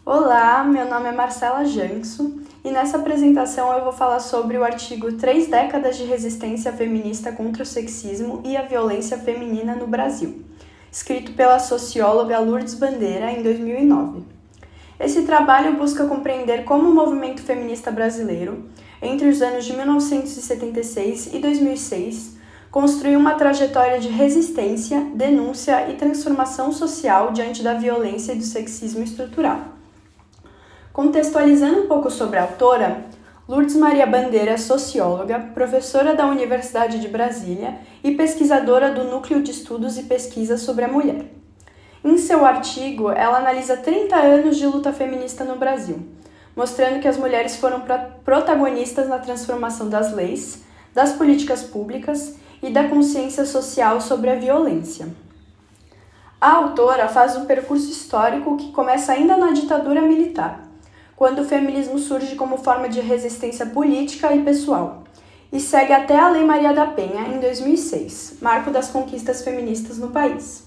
Olá, meu nome é Marcela Janso e nessa apresentação eu vou falar sobre o artigo 3 décadas de resistência feminista contra o sexismo e a violência feminina no Brasil, escrito pela socióloga Lourdes Bandeira em 2009. Esse trabalho busca compreender como o movimento feminista brasileiro, entre os anos de 1976 e 2006, construiu uma trajetória de resistência, denúncia e transformação social diante da violência e do sexismo estrutural. Contextualizando um pouco sobre a autora, Lourdes Maria Bandeira é socióloga, professora da Universidade de Brasília e pesquisadora do Núcleo de Estudos e Pesquisa sobre a Mulher. Em seu artigo, ela analisa 30 anos de luta feminista no Brasil, mostrando que as mulheres foram protagonistas na transformação das leis, das políticas públicas e da consciência social sobre a violência. A autora faz um percurso histórico que começa ainda na ditadura militar, quando o feminismo surge como forma de resistência política e pessoal, e segue até a Lei Maria da Penha em 2006, marco das conquistas feministas no país.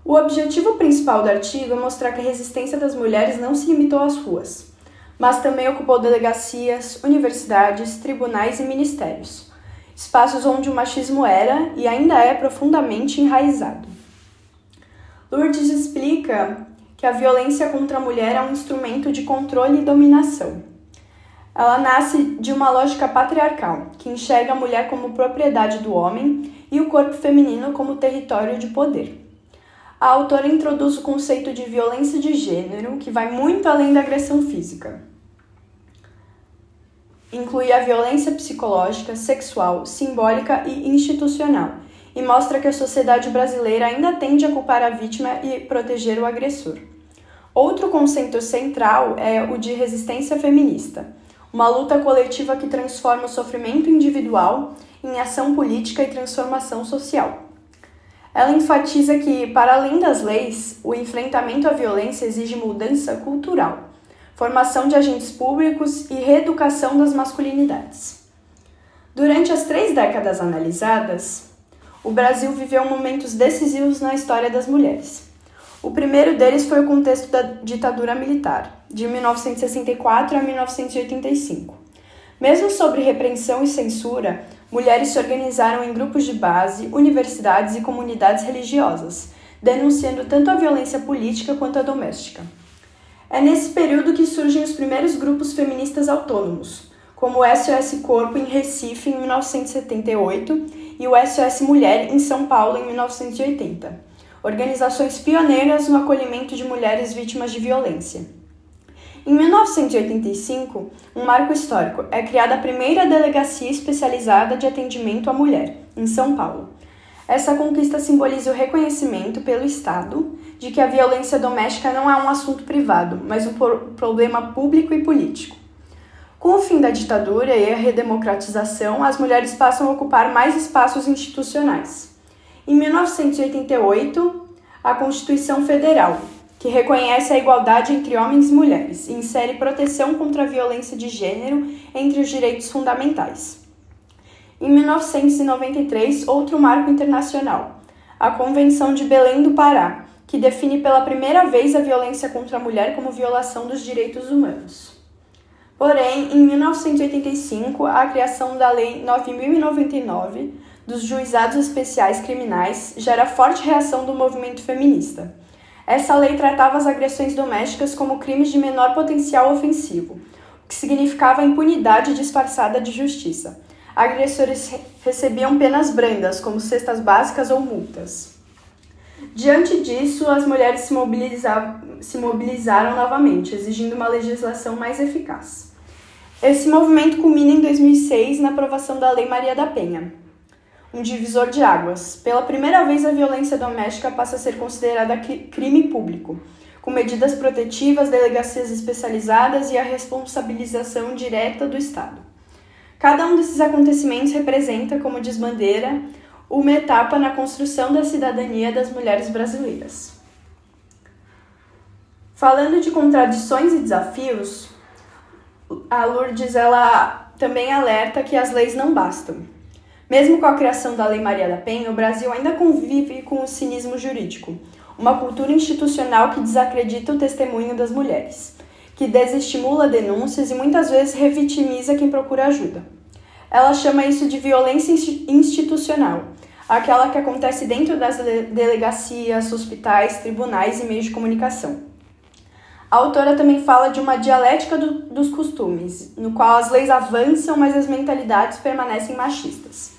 O objetivo principal do artigo é mostrar que a resistência das mulheres não se limitou às ruas, mas também ocupou delegacias, universidades, tribunais e ministérios, espaços onde o machismo era e ainda é profundamente enraizado. Lourdes explica que a violência contra a mulher é um instrumento de controle e dominação. Ela nasce de uma lógica patriarcal, que enxerga a mulher como propriedade do homem e o corpo feminino como território de poder. A autora introduz o conceito de violência de gênero, que vai muito além da agressão física. Inclui a violência psicológica, sexual, simbólica e institucional, e mostra que a sociedade brasileira ainda tende a culpar a vítima e proteger o agressor. Outro conceito central é o de resistência feminista, uma luta coletiva que transforma o sofrimento individual em ação política e transformação social. Ela enfatiza que, para além das leis, o enfrentamento à violência exige mudança cultural, formação de agentes públicos e reeducação das masculinidades. Durante as 3 décadas analisadas, o Brasil viveu momentos decisivos na história das mulheres. O primeiro deles foi o contexto da ditadura militar, de 1964 a 1985. Mesmo sob repreensão e censura, mulheres se organizaram em grupos de base, universidades e comunidades religiosas, denunciando tanto a violência política quanto a doméstica. É nesse período que surgem os primeiros grupos feministas autônomos, como o SOS Corpo em Recife, em 1978, e o SOS Mulher, em São Paulo, em 1980. Organizações pioneiras no acolhimento de mulheres vítimas de violência. Em 1985, um marco histórico, é criada a primeira delegacia especializada de atendimento à mulher, em São Paulo. Essa conquista simboliza o reconhecimento pelo Estado de que a violência doméstica não é um assunto privado, mas um problema público e político. Com o fim da ditadura e a redemocratização, as mulheres passam a ocupar mais espaços institucionais. Em 1988, a Constituição Federal, que reconhece a igualdade entre homens e mulheres e insere proteção contra a violência de gênero entre os direitos fundamentais. Em 1993, outro marco internacional, a Convenção de Belém do Pará, que define pela primeira vez a violência contra a mulher como violação dos direitos humanos. Porém, em 1985, a criação da Lei 9.099 dos Juizados Especiais Criminais gera forte reação do movimento feminista. Essa lei tratava as agressões domésticas como crimes de menor potencial ofensivo, o que significava a impunidade disfarçada de justiça. Agressores recebiam penas brandas, como cestas básicas ou multas. Diante disso, as mulheres se mobilizaram novamente, exigindo uma legislação mais eficaz. Esse movimento culmina em 2006 na aprovação da Lei Maria da Penha, um divisor de águas. Pela primeira vez, a violência doméstica passa a ser considerada crime público, com medidas protetivas, delegacias especializadas e a responsabilização direta do Estado. Cada um desses acontecimentos representa, como diz Bandeira, uma etapa na construção da cidadania das mulheres brasileiras. Falando de contradições e desafios, a Lourdes ela também alerta que as leis não bastam. Mesmo com a criação da Lei Maria da Penha, o Brasil ainda convive com o cinismo jurídico, uma cultura institucional que desacredita o testemunho das mulheres, que desestimula denúncias e muitas vezes revitimiza quem procura ajuda. Ela chama isso de violência institucional, aquela que acontece dentro das delegacias, hospitais, tribunais e meios de comunicação. A autora também fala de uma dialética dos costumes, no qual as leis avançam, mas as mentalidades permanecem machistas.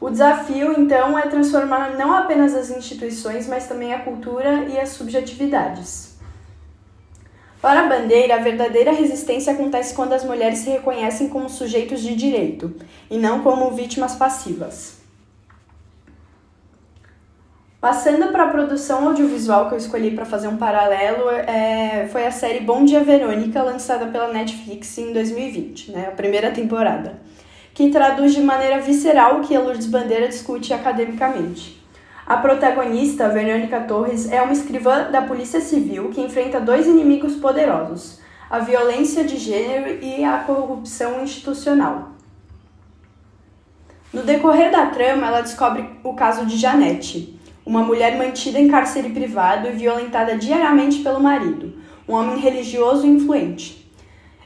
O desafio, então, é transformar não apenas as instituições, mas também a cultura e as subjetividades. Para a Bandeira, a verdadeira resistência acontece quando as mulheres se reconhecem como sujeitos de direito, e não como vítimas passivas. Passando para a produção audiovisual que eu escolhi para fazer um paralelo, foi a série Bom Dia Verônica, lançada pela Netflix em 2020, a primeira temporada, que traduz de maneira visceral o que a Lourdes Bandeira discute academicamente. A protagonista, Verônica Torres, é uma escrivã da Polícia Civil que enfrenta dois inimigos poderosos, a violência de gênero e a corrupção institucional. No decorrer da trama, ela descobre o caso de Janete, uma mulher mantida em cárcere privado e violentada diariamente pelo marido, um homem religioso e influente.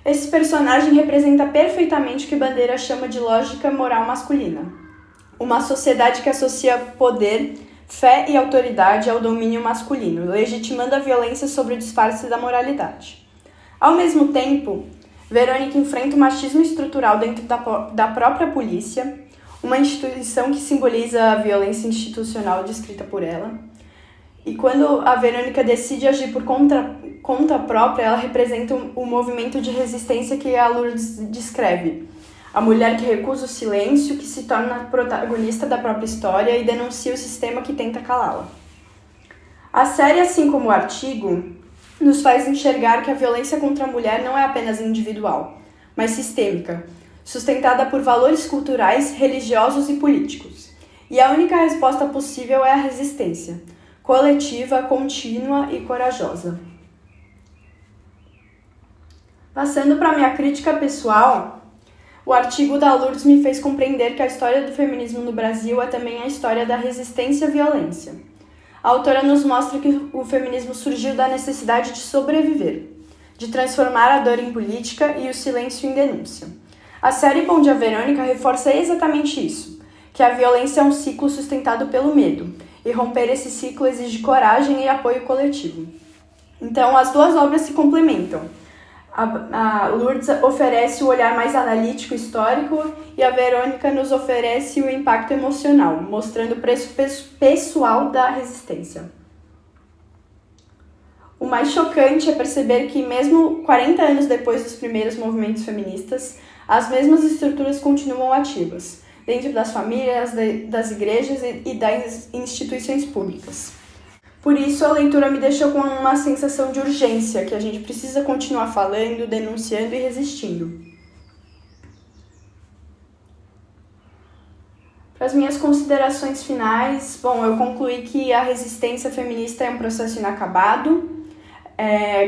Esse personagem representa perfeitamente o que Bandeira chama de lógica moral masculina. Uma sociedade que associa poder, fé e autoridade ao domínio masculino, legitimando a violência sobre o disfarce da moralidade. Ao mesmo tempo, Verônica enfrenta o machismo estrutural dentro da própria polícia, uma instituição que simboliza a violência institucional descrita por ela. E quando a Verônica decide agir por conta própria, ela representa o movimento de resistência que a Lourdes descreve. A mulher que recusa o silêncio, que se torna protagonista da própria história e denuncia o sistema que tenta calá-la. A série, assim como o artigo, nos faz enxergar que a violência contra a mulher não é apenas individual, mas sistêmica, sustentada por valores culturais, religiosos e políticos. E a única resposta possível é a resistência, coletiva, contínua e corajosa. Passando para a minha crítica pessoal, o artigo da Lourdes me fez compreender que a história do feminismo no Brasil é também a história da resistência à violência. A autora nos mostra que o feminismo surgiu da necessidade de sobreviver, de transformar a dor em política e o silêncio em denúncia. A série Bom Dia Verônica reforça exatamente isso, que a violência é um ciclo sustentado pelo medo, e romper esse ciclo exige coragem e apoio coletivo. Então, as duas obras se complementam. A Lourdes oferece o olhar mais analítico e histórico, e a Verônica nos oferece o impacto emocional, mostrando o preço pessoal da resistência. O mais chocante é perceber que, mesmo 40 anos depois dos primeiros movimentos feministas, as mesmas estruturas continuam ativas, dentro das famílias, das igrejas e das instituições públicas. Por isso, a leitura me deixou com uma sensação de urgência, que a gente precisa continuar falando, denunciando e resistindo. Para as minhas considerações finais, eu concluí que a resistência feminista é um processo inacabado,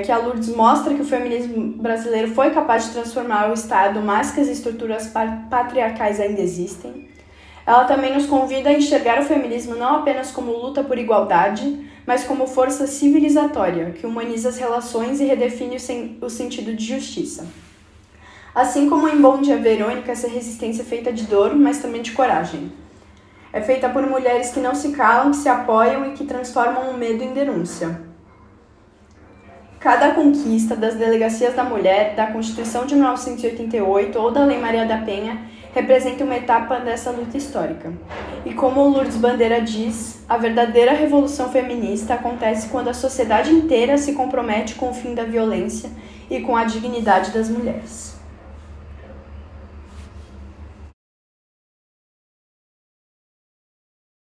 que a Lourdes mostra que o feminismo brasileiro foi capaz de transformar o Estado, mas que as estruturas patriarcais ainda existem. Ela também nos convida a enxergar o feminismo não apenas como luta por igualdade, mas como força civilizatória, que humaniza as relações e redefine o sentido de justiça. Assim como em Bom Dia Verônica, essa resistência é feita de dor, mas também de coragem. É feita por mulheres que não se calam, que se apoiam e que transformam o medo em denúncia. Cada conquista das delegacias da mulher, da Constituição de 1988 ou da Lei Maria da Penha representa uma etapa dessa luta histórica. E como Lourdes Bandeira diz, a verdadeira revolução feminista acontece quando a sociedade inteira se compromete com o fim da violência e com a dignidade das mulheres.